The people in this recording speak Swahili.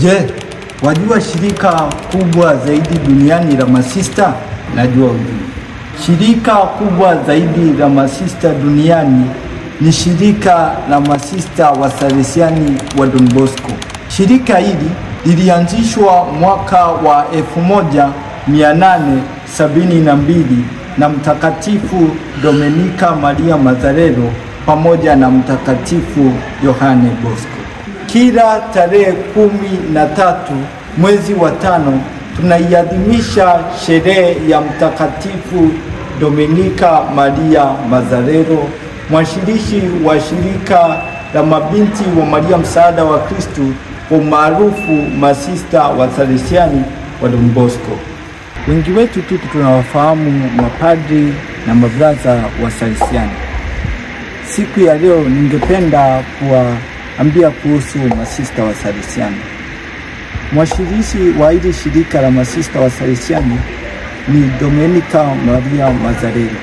Je, wajua shirika kubwa zaidi duniani la masista? Najua hujui. Shirika kubwa zaidi la masista duniani ni shirika la masista wa Salesiani wa Don Bosco. Shirika hili lilianzishwa mwaka wa 1872 na Mtakatifu Domenica Maria Mazzarello pamoja na Mtakatifu Yohane Bosco. Kila tarehe 13 mwezi wa 5 tunaiadhimisha sherehe ya Mtakatifu Domenica Maria Mazzarello, mwanzilishi wa shirika la mabinti wa Maria Msaada wa Kristo, kwa maarufu masista wa Salesiani wa Don Bosco. Wengi wetu tu tunawafahamu mapadri na mabraza wa Salesiani. Siku ya leo ningependa kuwaambia kuhusu masista wa Salesiani. Mwanzilishi wa hili shirika la masista wa Salesiani ni Domenica Maria Mazzarello.